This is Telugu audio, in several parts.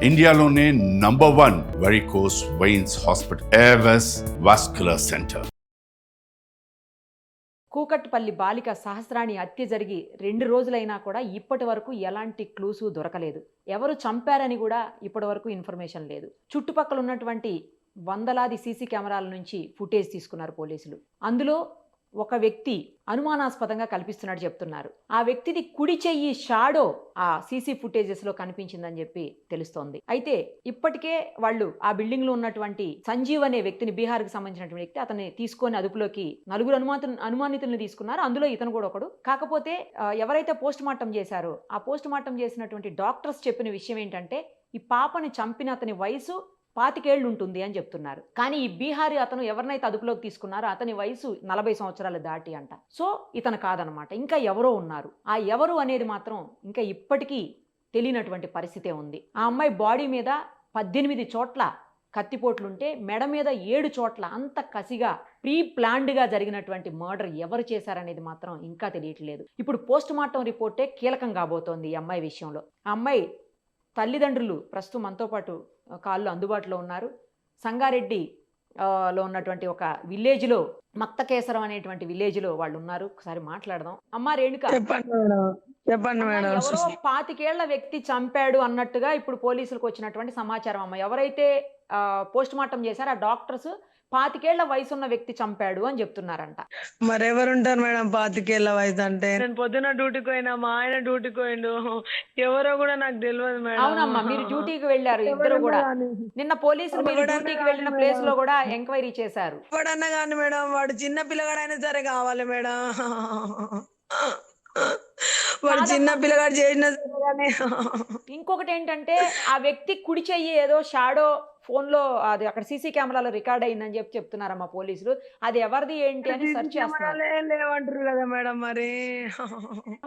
ఇండియాలోనే #1 varicose veins hospital Avis vascular centre. Kukatpally బాలిక సహస్రాణి హత్య జరిగి 2 రోజులైనా కూడా ఇప్పటి వరకు ఎలాంటి క్లూసు దొరకలేదు. ఎవరు చంపారని కూడా ఇప్పటి వరకు ఇన్ఫర్మేషన్ లేదు. చుట్టుపక్కల ఉన్నటువంటి వందలాది సీసీ కెమెరాల నుంచి ఫుటేజ్ తీసుకున్నారు పోలీసులు. అందులో ఒక వ్యక్తి అనుమానాస్పదంగా కల్పిస్తున్నట్టు చెప్తున్నారు. ఆ వ్యక్తిది కుడి చెయ్యి షాడో ఆ సీసీ ఫుటేజెస్లో కనిపించిందని చెప్పి తెలుస్తోంది. అయితే ఇప్పటికే వాళ్ళు ఆ బిల్డింగ్లో ఉన్నటువంటి సంజీవ్ అనే వ్యక్తిని, బీహార్కి సంబంధించినటువంటి వ్యక్తి, అతన్ని తీసుకొని అదుపులోకి నలుగురు అనుమానితులను తీసుకున్నారు. అందులో ఇతను కూడా ఒకడు. కాకపోతే ఎవరైతే పోస్ట్ మార్టం చేశారో ఆ పోస్ట్ మార్టం చేసినటువంటి డాక్టర్స్ చెప్పిన విషయం ఏంటంటే ఈ పాపని చంపిన అతని వయసు 25 ఏళ్ళు ఉంటుంది అని చెప్తున్నారు. కానీ ఈ బీహారీ అతను ఎవరినైతే అదుపులోకి తీసుకున్నారో అతని వయసు 40 సంవత్సరాలు దాటి అంట. సో ఇతను కాదనమాట, ఇంకా ఎవరో ఉన్నారు. ఆ ఎవరు అనేది మాత్రం ఇంకా ఇప్పటికీ తెలియనటువంటి పరిస్థితే ఉంది. ఆ అమ్మాయి బాడీ మీద 18 చోట్ల కత్తిపోట్లుంటే మెడ మీద 7 చోట్ల అంత కసిగా ప్రీ ప్లాన్డ్గా జరిగినటువంటి మర్డర్ ఎవరు చేశారనేది మాత్రం ఇంకా తెలియట్లేదు. ఇప్పుడు పోస్ట్ మార్టం రిపోర్టే కీలకం కాబోతోంది ఈ అమ్మాయి విషయంలో. ఆ అమ్మాయి తల్లిదండ్రులు ప్రస్తుతం మనతో పాటు కాళ్ళు అందుబాటులో ఉన్నారు. సంగారెడ్డి లో ఉన్నటువంటి ఒక విలేజ్లో, మక్తకేసరం అనేటువంటి విలేజ్లో వాళ్ళు ఉన్నారు. ఒకసారి మాట్లాడదాం. అమ్మా రేణుక, చెప్పండి మేడం. ఎవరో 25 ఏళ్ల వ్యక్తి చంపాడు అన్నట్టుగా ఇప్పుడు పోలీసులకు వచ్చినటువంటి సమాచారం అమ్మ. ఎవరైతే పోస్ట్ మార్టం చేశారో ఆ డాక్టర్స్ 25 ఏళ్ల వయసున్న వ్యక్తి చంపాడు అని చెప్తున్నారంట. మరెవరుంటారు మేడం 25 ఏళ్ల వయసు అంటే? నేను పొద్దున డ్యూటీకి పోయినా, మా ఆయన డ్యూటీకి పోయిండు, ఎవరో కూడా నాకు తెలియదు మేడం. అవునమ్మా, మీరు డ్యూటీకి వెళ్ళారు ఇద్దరు కూడా. నిన్న పోలీసులు మీరు డ్యూటీకి వెళ్ళిన ప్లేస్ లో కూడా ఎంక్వైరీ చేశారు. ఎప్పుడన్నా కానీ మేడం, వాడు చిన్న పిల్లగాడైనా సరే కావాలి మేడం. వాడు చిన్న పిల్లగాడు చేసిన సరే కానీ. ఇంకొకటి ఏంటంటే ఆ వ్యక్తి కుడి చెయ్యి ఏదో షాడో ఫోన్లో అది అక్కడ సీసీ కెమెరాలో రికార్డ్ అయిందని చెప్తున్నారమ్మా పోలీసులు. అది ఎవరిది ఏంటి అని సెర్చ్ చేస్తున్నారు. లేవంటారు కదా మేడం. మరి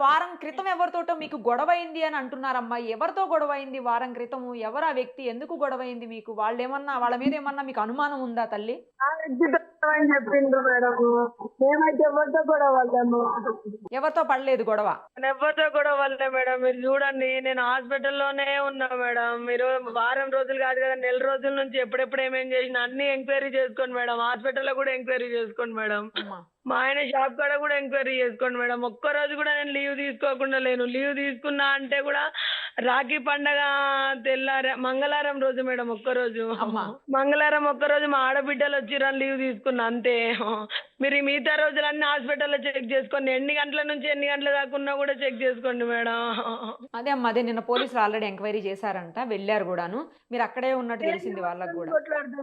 వారం క్రితం ఎవరితోటో మీకు గొడవ అయింది అని అంటున్నారమ్మా. ఎవరితో గొడవ అయింది వారం క్రితము? ఎవరు ఆ వ్యక్తి? ఎందుకు గొడవ అయింది మీకు? వాళ్ళ మీద ఏమన్నా మీకు అనుమానం ఉందా తల్లి? చెప్పిండ్రు మేడం. మేమైతే ఎవరితో గొడవ వాళ్ళము. ఎవరితో పడలేదు గొడవ? ఎవరితో గొడవ వాళ్ళే మేడం. మీరు చూడండి, నేను హాస్పిటల్లోనే ఉన్నా మేడం. మీరు వారం రోజులు కాదు కదా, నెల రోజుల నుంచి ఎప్పుడెప్పుడు ఏమేం చేసినా అన్ని ఎంక్వైరీ చేసుకోండి మేడం. హాస్పిటల్లో కూడా ఎంక్వైరీ చేసుకోండి మేడం. మా ఆయన షాప్ కాడ కూడా ఎంక్వైరీ చేసుకోండి మేడం. ఒక్క రోజు కూడా నేను లీవ్ తీసుకోకుండా లేను. లీవ్ తీసుకున్నా అంటే కూడా రాఖీ పండగ మంగళవారం రోజు మేడం. ఒక్కరోజు మంగళవారం ఒక్కరోజు మా ఆడబిడ్డలు వచ్చిరని లీవ్ తీసుకున్నా అంతే. మీరు ఈ మిగతా రోజులన్నీ హాస్పిటల్లో చెక్ చేసుకోండి. ఎన్ని గంటల నుంచి ఎన్ని గంటల దాకా ఉన్నా కూడా చెక్ చేసుకోండి మేడం. అదే అమ్మా, అదే నిన్న పోలీసులు ఆల్రెడీ ఎంక్వైరీ చేశారంట, వెళ్ళారు కూడాను. మీరు అక్కడే ఉన్నట్టు తెలిసింది వాళ్ళకు కూడా.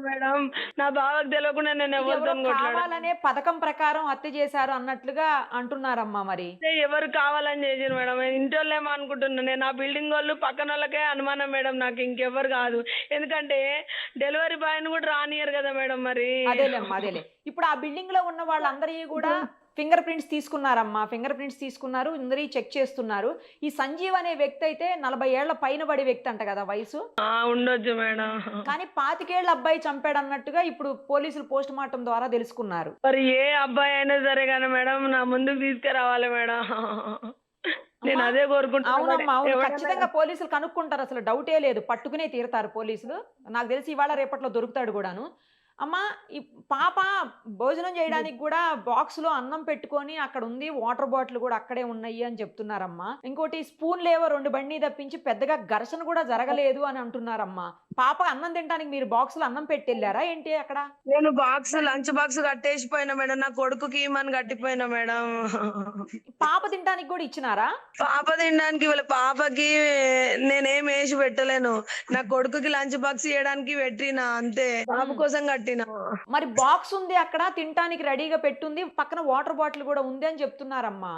మేడం నా బావకు తెలియకుండా నేను ఎవరితో కావాలనే పథకం ప్రకారం హత్య చేశారు అన్నట్లుగా అంటున్నారమ్మా. మరి ఎవరు కావాలని చేసారు మేడం? ఇంటోళ్ళు ఏమో అనుకుంటున్నా నేను. ఆ బిల్డింగ్ వాళ్ళు పక్కన వాళ్ళకే అనుమానం మేడం, నాకు ఇంకెవరు కాదు. ఎందుకంటే డెలివరీ బాయ్ ని కూడా రానియరు కదా మేడం. మరి అదేలేమ్మా, అదేలే. ఇప్పుడు ఆ బిల్డింగ్ లో ఉన్న వాళ్ళందరికీ కూడా ఫింగర్ ప్రింట్స్ తీసుకున్నారమ్మా. ఫింగర్ ప్రింట్స్ తీసుకున్నారు, అందరి చెక్ చేస్తున్నారు. ఈ సంజీవ్ అనే వ్యక్తి అయితే 40 ఏళ్ల పైన పడే వ్యక్తి అంట కదా వయసు. ఉండొచ్చు మేడం. కానీ 25 ఏళ్ల అబ్బాయి చంపాడు అన్నట్టుగా ఇప్పుడు పోలీసులు పోస్ట్ మార్టం ద్వారా తెలుసుకున్నారు. మరి ఏ అబ్బాయి అయినా సరే కానీ మేడం నా ముందుకు తీసుకురావాలి మేడం. నేను అదే కోరుకుంటున్నా. అవునమ్మా, అవును, ఖచ్చితంగా పోలీసులు కనుక్కుంటారు, అసలు డౌటే లేదు. పట్టుకునే తీరుతారు పోలీసులు. నాకు తెలిసి ఇవాళ రేపట్లో దొరుకుతాడు కూడాను. అమ్మా, ఈ పాప భోజనం చేయడానికి కూడా బాక్స్లో అన్నం పెట్టుకొని అక్కడ ఉంది, వాటర్ బాటిల్ కూడా అక్కడే ఉన్నాయి అని చెప్తున్నారమ్మా. ఇంకోటి స్పూన్ లేవో 2 బండి తప్పించి పెద్దగా ఘర్షణ కూడా జరగలేదు అని అంటున్నారమ్మా. పాప అన్నం తినడానికి మీరు బాక్స్ లో అన్నం పెట్టి వెళ్ళారా ఏంటి అక్కడ? నేను లంచ్ బాక్స్ కట్టేసిపోయినా మేడం. నా కొడుకుకి ఇమ్మని కట్టిపోయినా మేడం. పాప తినడానికి కూడా ఇచ్చినారా? పాప తినడానికి వీళ్ళ పాపకి నేనేం వేసి పెట్టలేను. నా కొడుకుకి లంచ్ బాక్స్ ఇవ్వడానికి పెట్టినా అంతే, పాప కోసం కట్టినా. మరి బాక్స్ ఉంది అక్కడ, తినడానికి రెడీగా పెట్టుంది, పక్కన వాటర్ బాటిల్ కూడా ఉంది అని చెప్తున్నారమ్మా.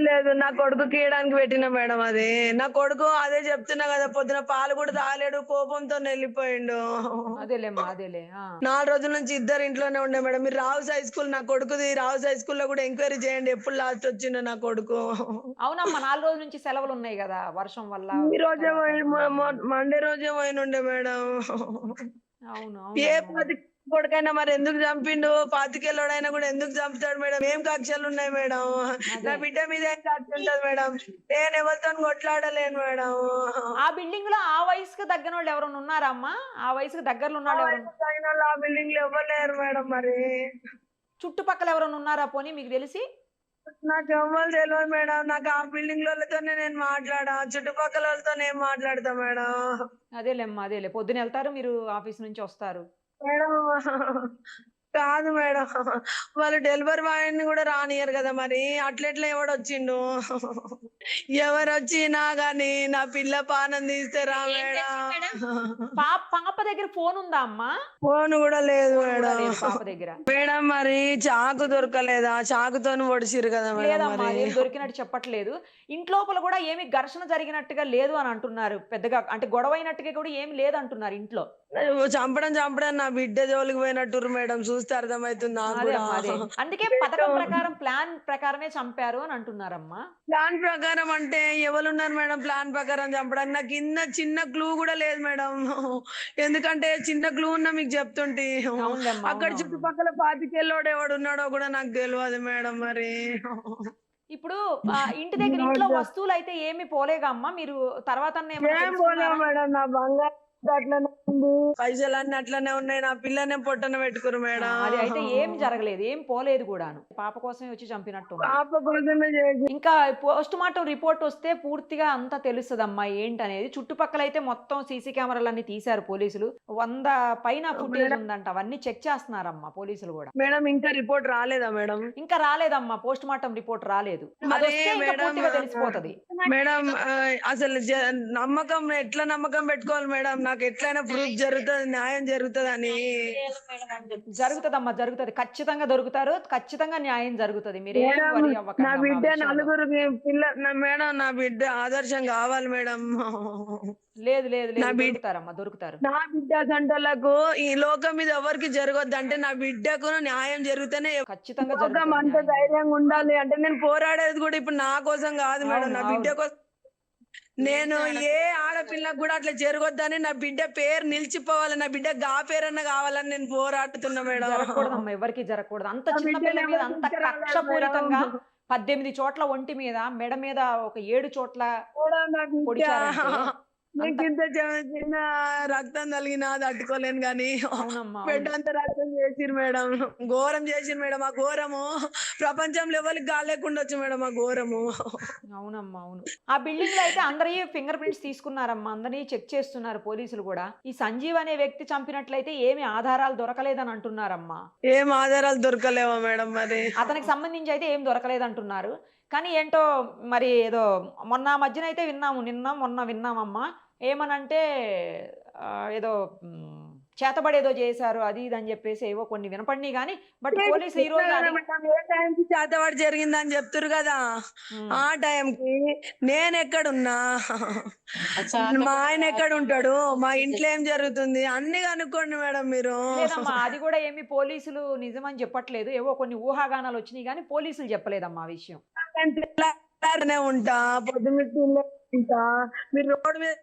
లేదు, నా కొడుకుకి ఇవ్వడానికి పెట్టినా మేడం. అది నా కొడుకు, అదే చెప్తున్నా కదా, పొద్దున పాలు కూడా తాగలేడు, కోపంతో వెళ్ళిపోయిండు. అదేలేమ్మా, అదేలే. 4 రోజుల నుంచి ఇద్దరు ఇంట్లోనే ఉండే మేడం. మీరు రావుస్ హై స్కూల్, నా కొడుకుది రావుస్ హై స్కూల్లో కూడా ఎంక్వైరీ చేయండి, ఎప్పుడు లాస్ట్ వచ్చిండో నా కొడుకు. అవునమ్మా, 4 రోజుల నుంచి సెలవులు ఉన్నాయి కదా వర్షం వల్ల. ఈ రోజే మండే రోజే పోయినుండే మేడం. అవును, కొడుకైనా మరి ఎందుకు చంపిండు? 25 కూడా ఎందుకు చంపుతాడు మేడం? ఏం కక్షలు ఉన్నాయి మేడం? నా అదే. బిడ్డ మీద ఏం కక్ష ఉంటది మేడం? నేను ఎవరితో కొట్లాడలేను మేడం. ఆ బిల్డింగ్ లో ఆ వయసుకు తగ్గిన వాళ్ళు ఎవరైనా ఉన్నారా అమ్మా? ఆ వయసుకు దగ్గరలో ఉన్న వాళ్ళు ఎవరైనా ఆ బిల్డింగ్ లో ఎవరు లేరు మేడం మరి. చుట్టుపక్కల ఎవరైనా ఉన్నారా పోనీ మీకు తెలిసి? నాకు ఎవ్వరు తెలియదు మేడం. నాకు ఆ బిల్డింగ్ వాళ్ళతోనే నేను మాట్లాడా, చుట్టుపక్కల వాళ్ళతో ఏం మాట్లాడతా మేడం. అదేలేమ్మా అదేలే. పొద్దున వెళ్తారు మీరు ఆఫీస్ నుంచి వస్తారు. మేడం కాదు మేడం, వాళ్ళు డెలివరీ బాయ్ ని కూడా రానియరు కదా మరి. అట్లెట్లా ఎవడొచ్చిండు? ఎవరు వచ్చినా గాని నా పిల్ల పానం తీస్తారా మేడం? పాప దగ్గర ఫోన్ ఉందా అమ్మా? ఫోన్ కూడా లేదు ఫోన్ కూడా మేడం. లేదు పాప దగ్గర. మేడం మరి చాకు దొరకలేదా? చాకుతోని పొడిచిరు కదా మేడం లేదమ్మా మరి. అదేం దొరికినట్టు చెప్పట్లేదు. ఇంట్లోపల కూడా ఏమి ఘర్షణ జరిగినట్టుగా లేదు అని అంటున్నారు. పెద్దగా అంటే గొడవ అయినట్టుగా కూడా ఏమి లేదంటున్నారు ఇంట్లో. చంపడం నా బిడ్డ జోలికి పోయినట్టురు మేడం. చూస్తే అర్థమవుతుంది నాకు అదే కూడా. అమ్మా అదే. అందుకే పథకం ప్రకారం ప్లాన్ ప్రకారమే చంపారు అని అంటున్నారమ్మా. ప్లాన్ ప్రకారం అంటే ఎవరున్నారు మేడం ప్లాన్ ప్రకారం చంపడానికి? నాకు చిన్న క్లూ కూడా లేదు మేడం. ఎందుకంటే చిన్న క్లూ ఉన్నా మీకు చెప్తుంటే. అవునులేమ్మా అక్కడ అవునవును. చుట్టుపక్కల 25 ఎవడు ఉన్నాడో కూడా నాకు తెలియదు మేడం మరి. ఇప్పుడు ఇంటి దగ్గర ఇంట్లో వస్తువులు అయితే ఏమి పోలేగా అమ్మా? మీరు తర్వాత ఏమైనా ఏం పోలేవు తెలుసుకున్నారా? మేడం. నా బంగారం అట్లనే ఉంది, పైసలన్నీ అట్లనే ఉన్నాయి. నా పిల్లనే పొట్టన పెట్టుకురు మేడం. అది అయితే ఏం జరగలేదు, ఏం పోలేదు కూడాను. పాప కోసమే వచ్చి చంపినట్టు ఉంది. పాప కోసమే చేసి ఇంకా పోస్ట్ మార్టం రిపోర్ట్ వస్తే పూర్తిగా అంతా తెలుస్తుందమ్మా ఏంటనేది. చుట్టుపక్కల అయితే మొత్తం సీసీ కెమెరాలన్నీ తీశారు పోలీసులు. 100 పైన ఫుటేజ్ ఉందంట. అవన్నీ చెక్ చేస్తున్నారమ్మా పోలీసులు కూడా. మేడం ఇంకా రిపోర్ట్ రాలేదా మేడం? ఇంకా రాలేదమ్మా, పోస్ట్ మార్టం రిపోర్ట్ రాలేదు. మరి అదొస్తే ఇంకా మేడం, పూర్తిగా తెలిసిపోతది. మేడం అసలు నమ్మకం ఎట్లా నమ్మకం పెట్టుకోవాలి మేడం? నాకు ఎట్లయినా ప్రూఫ్ జరుగుతుంది, న్యాయం జరుగుతుందని. జరుగుతదమ్మా జరుగుతది. ఖచ్చితంగా దొరుకుతారు. ఖచ్చితంగా న్యాయం జరుగుతది. మీరేం మేడం వరీ నా అవ్వకండి అమ్మా ఆ బిడ్డ విషయంలో. నలుగురికి మేడం నా బిడ్డ ఆదర్శం కావాలి మేడం. లేదు లేదు నా లేదు బిడ్డ దొరుకుతారమ్మా దొరుకుతారు. నా బిడ్డ సంటలకు ఈ లోకం మీద ఎవరికి జరగొద్దు అంటే నా బిడ్డకు న్యాయం జరుగుతూనే ఖచ్చితంగా లోకం జరుగుతది అంత న్యాయం. ధైర్యంగా ఉండాలి. అంటే నేను పోరాడేది కూడా ఇప్పుడు నా కోసం కాదు మేడం, అవును నా బిడ్డ అవును. కోసం. నేను ఏ ఆడపిల్లకు కూడా అట్లా జరగొద్దని, నా బిడ్డ పేరు నిలిచిపోవాలి, నా బిడ్డ గా పేరన్నా కావాలని నేను పోరాడుతున్నా మేడం. జరగకూడదమ్మా, ఎవరికి జరగకూడదు. అంత నా చిన్న బిడ్డని పిల్ల మీద ఎవరు అంత తీసుకురాలేదు కక్షపూరితంగా మేడం. 18 చోట్ల ఒంటి మీద, మెడ మీద ఒక 7 చోట్ల మేడం నా బిడ్డ పొడిచారంటే అంత నీకు ఇంత చిన్న రక్తం తగిలినా తట్టుకోలేను గాని అవునమ్మా బిడ్డ అవును. అంత రక్తం చేసిరు మేడం. ఘోరం చేసిరు మేడం. ఆ ఘోరము ప్రపంచంలో ఎవరికి గాలేకుండా వచ్చు మేడం. ఆ ఘోరము అవునమ్మా అవును. ఆ బిల్డింగ్ లో అయితే అందరి ఫింగర్ ప్రింట్స్ తీసుకున్నారమ్మా. అందరినీ చెక్ చేస్తున్నారు పోలీసులు కూడా. ఈ సంజీవ్ అనే వ్యక్తి చంపినట్లయితే ఏమి ఆధారాలు దొరకలేదని అంటున్నారమ్మా. ఏం ఆధారాలు దొరకలేవా మేడం మరి? అతనికి సంబంధించి అయితే ఏం దొరకలేదంటున్నారు. కానీ ఏంటో మరి ఏదో మొన్న మధ్యన అయితే విన్నాము. మొన్న విన్నామమ్మా. ఏమనంటే ఏదో చేతబడేదో చేశారు అది ఇది అని చెప్పేసి ఏవో కొన్ని వినపడినాయి గానీ బట్ పోలీసులు ఈ రోజు అది ఏ టైంకి చేతవాడు జరిగిందని చెప్తురు కదా, ఆ టైంకి నేను ఎక్కడున్నా, మా ఆయన ఎక్కడ ఉంటాడు, మా ఇంట్లో ఏం జరుగుతుంది అన్ని కనుక్కోండి మేడం మీరు. లేదమ్మా అది కూడా ఏమి పోలీసులు నిజమని చెప్పట్లేదు. ఏవో కొన్ని ఊహాగానాలు వచ్చినాయి గానీ పోలీసులు చెప్పలేదమ్మా ఆ విషయం. నేను తెల్లారినే ఉంటా, పొద్దున్న ఉంటా. మీరు రోడ్డు మీద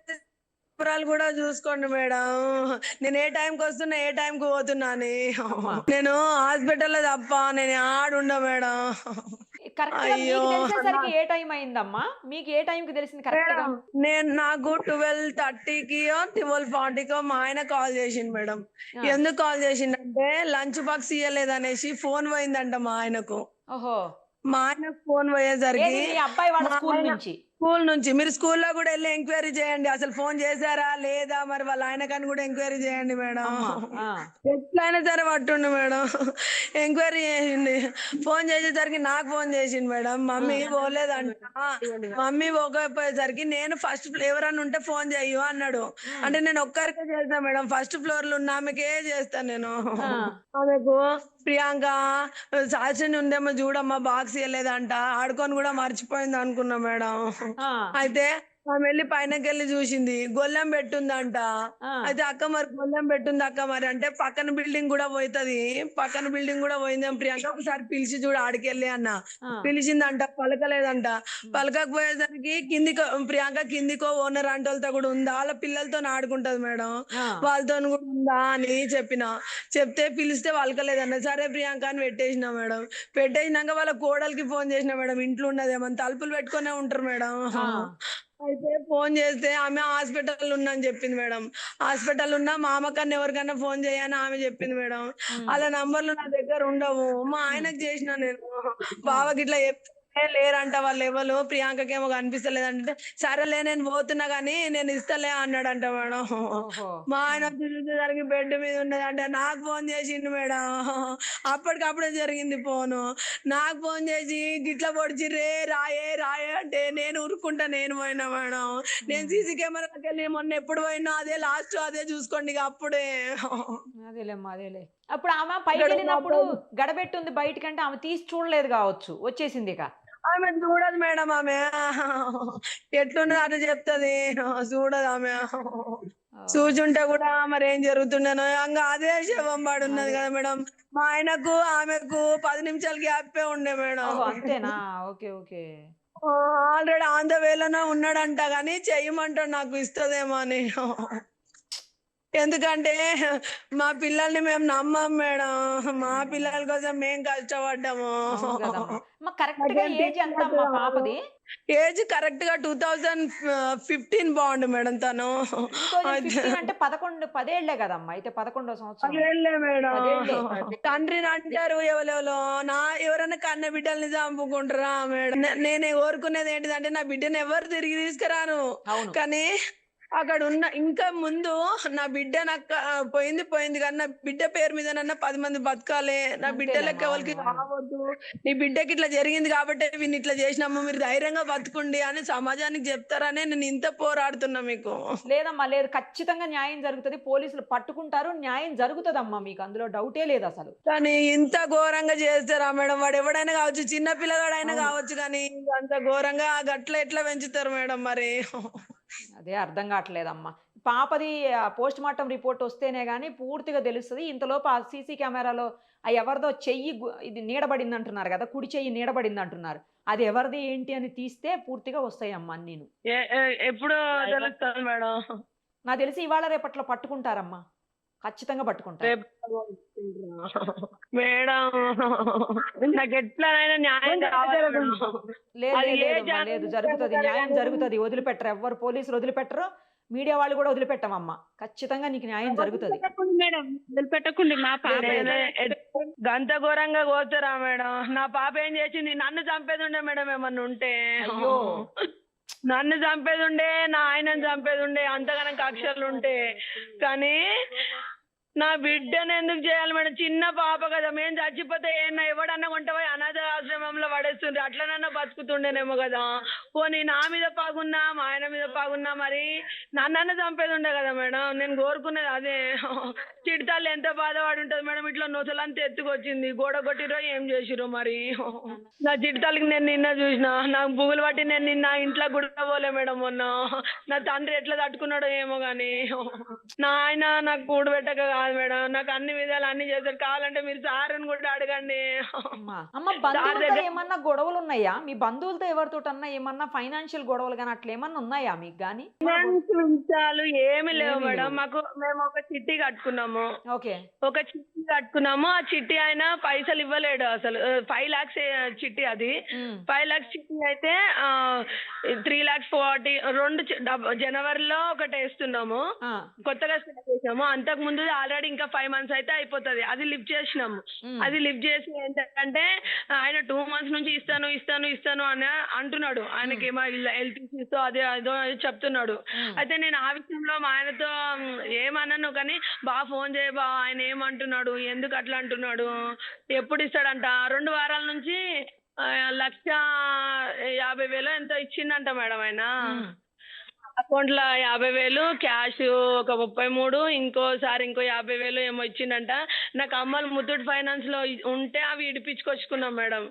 వివరాలు కూడా చూసుకోండి మేడం. నేను ఏ టైంకి వస్తున్నా, ఏ టైంకి పోతున్నా అని. అమ్మా. నేను హాస్పిటల్లో తప్ప నేను ఆడుండా మేడం. కరెక్ట్ గా అయ్యో మీకు తెలిసేసరికి ఏ టైం అయిందమ్మా? మీకు ఏ టైంకి తెలిసింది కరెక్ట్ గా? నాకు 12:30కి 12:40కో మా ఆయన కాల్ చేసిండు మేడం. ఆ. ఎందుకు కాల్ చేసిండంటే లంచ్ బాక్స్ ఇయ్యలేదనేసి ఫోన్ పోయిందంట మా ఆయనకు. ఓహో. మా ఆయనకు ఫోన్ పోయేసరికి ఏది మీ అబ్బాయి వాళ్ళ మా స్కూల్ ఆయన నుంచి? స్కూల్ నుంచి, మీరు స్కూల్లో కూడా వెళ్ళి ఎంక్వైరీ చేయండి, అసలు ఫోన్ చేశారా లేదా మరి వాళ్ళ ఆయనకని కూడా ఎంక్వైరీ చేయండి మేడం. అమ్మా. ఆ. ఎట్లయినా సరే పట్టుండు మేడం. ఎంక్వైరీ చేసింది. ఫోన్ చేసేసరికి నాకు ఫోన్ చేసిండు మేడం. మమ్మీ పోలేదంట, మమ్మీ పోకపోయేసరికి నేను ఫస్ట్ ఎవరన్నా ఉంటే ఫోన్ చెయ్యు అన్నాడు. అంటే నేను ఒక్కరికే చేస్తా మేడం, ఫస్ట్ ఫ్లోర్ లో ఉన్న ఆమెకే చేస్తాను నేను. ఆమెకు ప్రియాంక సాక్షి ఉందేమో చూడమ్మా బాక్స్ ఇవ్వలేదంట, ఆడుకొని కూడా మర్చిపోయింది అనుకున్నా మేడం. అయితే ఆమె వెళ్ళి పైనకెళ్ళి చూసింది, గొల్లెం పెట్టుందంట. ఆ, అయితే అక్క మరి గొల్లెం పెట్టుంది అక్క మరి అంటే, పక్కన బిల్డింగ్ కూడా పోతుంది, పక్కన బిల్డింగ్ కూడా పోయిందేం ప్రియాంక, ఒకసారి పిలిచి చూడు ఆడికెళ్ళి అన్న. ఆ, పిలిచిందంట, పలకలేదంట. పలకకపోయేసరికి కిందికో ప్రియాంక కిందికో ఓనర్ ఆంటోలతో కూడా ఉందా, వాళ్ళ పిల్లలతో ఆడుకుంటది మేడం, ఆ, వాళ్ళతో కూడా ఉందా అని చెప్పిన. చెప్తే పిలిస్తే పలకలేదన్న. సరే ప్రియాంక అని పెట్టేసిన మేడం. పెట్టేసినాక వాళ్ళ కోడలికి ఫోన్ చేసిన మేడం, ఇంట్లో ఉన్నదేమని. తలుపులు పెట్టుకునే ఉంటారు మేడం. ఆ, అయితే ఫోన్ చేస్తే ఆమె హాస్పిటల్ ఉన్నా అని చెప్పింది మేడం. హాస్పిటల్ ఉన్నా మామ కన్నా ఎవరికన్నా ఫోన్ చేయని ఆమె చెప్పింది మేడం. ఉమ్, వాళ్ళ నంబర్లు నా దగ్గర ఉండవు. మా ఉమ్, ఆయనకు చేసిన నేను, ఆ, బావకి ఇట్లా చెప్తే లేరంట వాళ్ళు ఎవరు, ప్రియాంకకేమో కనిపిస్తలేదంటే, సరేలే నేను పోతున్నా కానీ నేను ఇస్తలే అన్నాడంట మేడం. ఓహో, మా ఆయన ఉమ్, వచ్చి చూసేసరికి బెడ్ మీద ఉన్నదంటే నాకు ఫోన్ చేసిండు మేడం. అప్పటికప్పుడే జరిగింది ఫోను. నాకు ఫోన్ చేసి గిట్ల పొడిచిర్రే, రాయే రాయే అంటే నేను ఉరుక్కుంటా నేను పోయినా మేడం. నేను ఉమ్. సీసీ కెమెరాకి వెళ్ళి మొన్న ఎప్పుడు పోయినా అదే లాస్ట్, అదే చూసుకోండి ఇక అప్పుడే. అదేలేమ్మా అదేలే. అప్పుడు ఆమె పైకి ఇక్కడ మా వెళ్ళినప్పుడు గడబెట్టుంది బయటకంటే ఆమె తీసి చూడలేదు కావచ్చు, వచ్చేసింది ఇక. ఆమె చూడదు మేడం, ఆమె ఎట్లున్నది అట్లా చెప్తది, చూడదు ఆమె. ఓహో, చూచుంటే కూడా మరి ఏం జరుగుతుండేనో ఇంకా అదే శవం పడి ఉన్నది అదే. కదా మేడం. మా ఆయనకు ఆమెకు 10 నిమిషాలు గ్యాపే ఉండే మేడం. ఓహో, అంతేనా? Okay okay. Already on the వేలోనే ఉన్నాడంట గాని చెయ్యమంటాడు నాకు ఇస్తదేమో అని. ఎందుకంటే మా పిల్లల్ని మేము నమ్మం మేడం. మా పిల్లల కోసం మేము కష్టపడ్డాము. అవును కదమ్మా. అమ్మ కరెక్ట్ గా నాకేం ఏజ్ ఎంత తెలియదు అమ్మా కాదు. పాపది? ఏజ్ కరెక్ట్ గా 2015 బాగుండు మేడం తను. 2015 అంటే 11 10 కదమ్మా, అయితే 11వ సంవత్సరం. అదేలే మేడం. 10 తండ్రిని అంటారు ఎవరెవరో, నా ఎవరైనా కన్న బిడ్డల్ని చంపుకుంటారా మేడం. నేను కోరుకునేది ఏంటిదంటే నా బిడ్డను ఎవరు తిరిగి తీసుకురాను, అవును. కానీ అక్కడ ఉన్న ఇంకా ముందు నా బిడ్డ నాకు పోయింది పోయింది, కానీ నా బిడ్డ పేరు మీదనన్నా 10 మంది బతకాలి. నా బిడ్డ లెక్క అంతేలేమ్మా, ఎవరికి అవును అవును. రావద్దు. నీ బిడ్డకి ఇట్లా జరిగింది కాబట్టి వీళ్ళు ఇట్లా చేసినాము, మీరు ధైర్యంగా బతుకుండి అని సమాజానికి చెప్తారనే నేను ఇంత పోరాడుతున్నా మీకు. లేదమ్మా లేదు, ఖచ్చితంగా న్యాయం జరుగుతుంది. పోలీసులు పట్టుకుంటారు, న్యాయం జరుగుతుందమ్మా, మీకు అందులో డౌటే లేదు అసలు. కానీ ఇంత ఘోరంగా చేస్తారా మేడం? వాడు ఎవడైనా కావచ్చు, చిన్న పిల్లగాడైనా అవును, కావచ్చు, కానీ అంత ఘోరంగా గట్ల ఎట్లా పెంచుతారు మేడం మరి? అదే అర్థం కావట్లేదమ్మా. పాపది పోస్ట్ మార్టం రిపోర్ట్ వస్తేనే కానీ పూర్తిగా తెలుస్తుంది. ఇంతలోపు ఆ సీసీ కెమెరాలో ఆ ఎవరిదో చెయ్యి ఇది నీడబడింది అంటున్నారు కదా, కుడి చెయ్యి నీడబడింది అంటున్నారు. అది ఎవరిది ఏంటి అని తీస్తే పూర్తిగా వస్తాయమ్మా అన్నీను. ఎప్పుడు తెలుస్తుంది మేడం? నాకు తెలిసి ఇవాళ రేపట్లో పట్టుకుంటారమ్మా, ఖచ్చితంగా పట్టుకుంటారు. రేపు మేడం నాకు ఎట్లనైనా న్యాయం కావాలి మేడం. లేదు అది లేదు ఏ లేదమ్మా, ఛానల్ లేదు నుంచి జరుగుతుంది, అయినా న్యాయం కానీ జరుగుతుంది. వదిలిపెట్టరు, ఎవ్వరు పోలీసులు వదిలిపెట్టరు, మీడియా వాళ్ళు కూడా వదిలిపెట్టమమ్మా. ఖచ్చితంగా నీకు న్యాయం జరుగుతుంది. మేడం వదిలిపెట్టకండి మా పాప గంత ఘోరంగా కోతారా మేడం? నా పాప ఏం చేసింది? నన్ను చంపేది ఉండే మేడం ఏమన్నా ఉంటే. అయ్యో, నన్ను చంపేది ఉండే, నా ఆయనను చంపేది ఉండే, అంతగానం కక్షలు ఉంటే. కానీ నా బిడ్డను ఎందుకు చేయాలి మేడం? చిన్న పాప కదా, మేము చచ్చిపోతే ఏమన్నా ఎవడన్నా కొంటపోయి అనాథ ఆశ్రమంలో పడేస్తుండ్రు, అట్లనన్నా బతుకుతుండేనేమో కదా. పోనీ నా మీద పాగున్నా, మా ఆయన మీద పాగున్నా మరి నన్నన్న చంపేది ఉండే కదా మేడం. నేను కోరుకునేది అదే. చిడతల్లి ఎంత బాధపడి ఉంటుంది మేడం, ఇట్లా నొసలంతా ఎత్తుకొచ్చింది, గోడ కొట్టిరో ఏం చేసిరో మరి. నా చిడతల్లికి నేను నిన్న చూసిన, నాకు బుగులు పట్టి నేను నిన్న ఇంట్లో గుడికి పోలే మేడం మొన్న. నా తండ్రి ఎట్లా తట్టుకున్నాడో ఏమో కానీ, నా ఆయన నాకు కూడు పెట్టక కాదు మేడం, నాకు అన్ని విధాలు అన్ని చేశారు. కావాలంటే మీరు సార్ అని కూడా అడగండి. అమ్మ బంధువులతో ఏమన్నా గొడవలు ఉన్నాయా? మీ బంధువులతో ఎవరితో అన్నా ఏమన్నా ఫైనాన్షియల్ గొడవలు కానీ అట్లా ఏమన్నా ఉన్నాయా మీకు కానీ? విషయాలు ఏమి లేవు ఏమీ మేడం. లేవు. మేము ఒక చిట్టి కట్టుకున్నాము. ఓకే. ఒక చిట్టి కట్టుకున్నాము. ఆ చిట్టి ఆయన పైసలు ఇవ్వలేడు అసలు. 5 lakhs చిట్టి అది. 5 lakhs చిట్టి అయితే 3,40,000 జనవరిలో ఒకటి వేస్తున్నాము, కొత్తగా స్టార్ట్ చేసాము. అంతకు ముందు ఆల్రెడీ ఇంకా 5 months అయితే అయిపోతుంది. అది లిఫ్ట్ చేసినాము. అది లిఫ్ట్ చేసి ఏంటంటే ఆయన 2 months నుంచి ఇస్తాను ఇస్తాను ఇస్తాను అని అంటున్నాడు. ఆయనకి ఏమో హెల్త్ ఇష్యూస్ అదే అదో చెప్తున్నాడు. అయితే నేను ఆ విషయంలో మా ఆయనతో ఏమన్నాను కానీ, బాగా ఫోన్ చేయ బా, ఆయన ఏమంటున్నాడు, ఎందుకు అట్లా అంటున్నాడు, ఎప్పుడు ఇస్తాడంట. 2 వారాల నుంచి 1,50,000 ఎంతో ఇచ్చిందంట మేడం ఆయన. అకౌంట్లో 50,000 క్యాష్ ఒక 33, ఇంకోసారి ఇంకో 50,000 ఏమో ఇచ్చిండంట. నాకు అమ్మలు ముత్తూట్ ఫైనాన్స్ లో ఉంటే అవి ఇడిపించుకొచ్చుకున్నాం మేడం.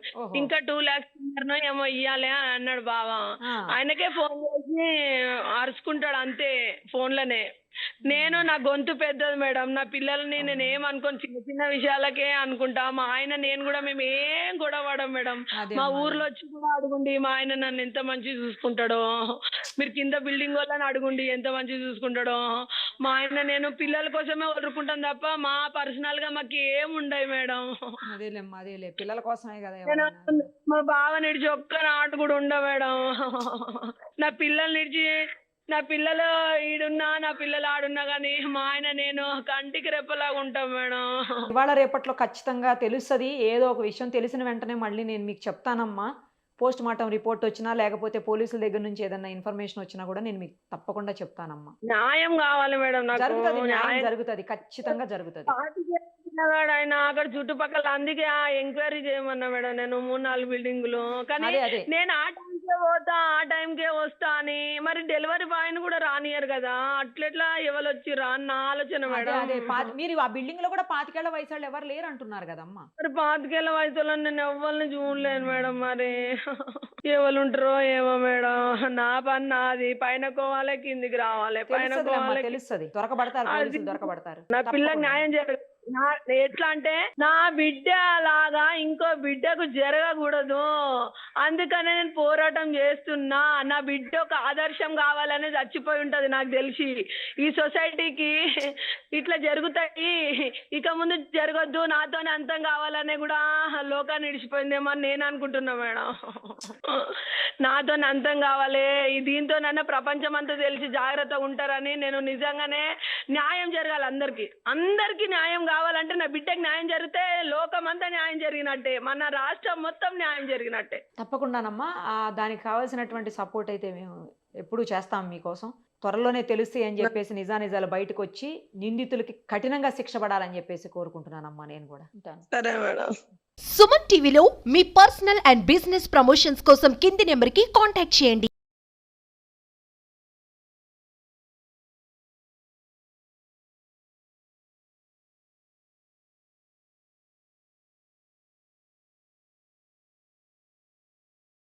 ఇంకా 2 lakhs ఏమో ఇయ్యాలి అని అన్నాడు బావ. ఆయనకే ఫోన్ చేసి అని అరుచుకుంటాడు అంతే ఫోన్లోనే. నేను నా గొంతు పెద్దది మేడం. నా పిల్లల్ని నేను ఏమనుకోను, చిన్న చిన్న విషయాలకే అనుకుంటా. మా ఆయన నేను కూడా మేము ఏం గొడవ పడం మేడం. అదే మా అమ్మా, ఊర్లో వచ్చి కూడా అడుగుండి మా ఆయన నన్ను ఎంత మంచిగా చూసుకుంటాడో. మీరు కింద బిల్డింగ్ వాళ్ళని అడుగుండి ఎంత మంచిగా చూసుకుంటాడో. మా ఆయన నేను పిల్లల కోసమే వదులుకుంటాం తప్ప మా పర్సనల్ గా మాకు ఏం ఉండవు మేడం. అదేలేమ్మా, అదేలే పిల్లల కోసమే కదా నేను ఎవరైనా. మా బావ నిడిచి ఒక్క నాటు కూడా ఉండ మేడం. నా పిల్లలు నిడిచి, నా పిల్లలు ఈడున్నా నా పిల్లలు ఆడున్నా కానీ మా ఆయన నేను కంటికి రెప్పలాగా ఉంటాం మేడం. ఇవాళ రేపట్లో ఖచ్చితంగా తెలుస్తుంది. ఏదో ఒక విషయం తెలిసిన వెంటనే మళ్ళీ నేను మీకు చెప్తానమ్మా. పోస్ట్ మార్టం రిపోర్ట్ వచ్చినా లేకపోతే పోలీసుల దగ్గర నుంచి ఏదైనా ఇన్ఫర్మేషన్ వచ్చినా కూడా నేను మీకు తప్పకుండా చెప్తానమ్మా. న్యాయం కావాలి మేడం నాకు. జరుగుతుంది, న్యాయం న్యాయం జరుగుతుంది, ఖచ్చితంగా జరుగుతుంది. పార్టీ ఆయన అక్కడ చుట్టుపక్కల, అందుకే ఆ ఎంక్వైరీ చేయమన్నా మేడం. నేను 3-4 బిల్డింగులు కానీ అదే అదే నేను ఆ టైంకే పోతా ఆ టైంకే వస్తా అని. మరి డెలివరీ బాయ్ని కూడా రానియరు కదా, అట్లెట్లా ఎవరు వచ్చిర్రా అన్న ఆలోచన అదే మేడం. అదే మీరు ఆ బిల్డింగ్ లో కూడా 25 ఏళ్ల వయసు వాళ్ళు ఎవరు లేరు అంటున్నారు కదమ్మా. మరి 25 ఏళ్ల వయసులో నేను ఎవరిని చూడలేను మేడం. మరి ఎవరు ఉంటారో ఏమో మేడం. నా పని నాది, పైన కోవాలి కిందికి రావాలి, పైన తెలుస్తుందిలేమ్మా, కోవాలి. తెలుస్తుంది, దొరకబడతారు, అది పోలీసులు దొరకబడతారు. నా పిల్లకి తప్పకుండా. న్యాయం జరగదు. ఎట్లా అంటే నా బిడ్డ లాగా ఇంకో బిడ్డకు జరగకూడదు, అందుకనే నేను పోరాటం చేస్తున్నా. నా బిడ్డ ఒక ఆదర్శం కావాలని చచ్చిపోయి ఉంటది నాకు తెలిసి. ఈ సొసైటీకి ఇట్లా జరుగుతాయి, ఇక ముందు జరగద్దు, నాతోనే అంతం కావాలనే కూడా లోకాన్ని ఇడిచిపోయిందేమో అని నేను అనుకుంటున్నా మేడం. నాతోనే అంతం కావాలి, దీంతోనన్నా ప్రపంచం అంతా తెలిసి జాగ్రత్తగా ఉంటారని. నేను నిజంగానే న్యాయం జరగాలి, అందరికీ న్యాయం కావాలంటే నా బిడ్డకి న్యాయం జరిగితే లోకం అంతా న్యాయం జరిగినట్టే, మన రాష్ట్రం మొత్తం న్యాయం జరిగినట్టే. తప్పకుండానమ్మా, దానికి కావాల్సినటువంటి సపోర్ట్ అయితే మేము ఎప్పుడూ చేస్తాం మీకోసం. త్వరలోనే తెలుస్తాయి అని చెప్పేసి నిజానిజాలు బయటకు వచ్చి నిందితులకి కఠినంగా శిక్ష పడాలని చెప్పేసి కోరుకుంటున్నానమ్మా నేను కూడా. ఉంటాను. సరే మేడం. సుమన్ టీవీలో మీ పర్సనల్ అండ్ బిజినెస్ ప్రమోషన్స్ కోసం కింది నెంబర్కి కాంటాక్ట్ చేయండి.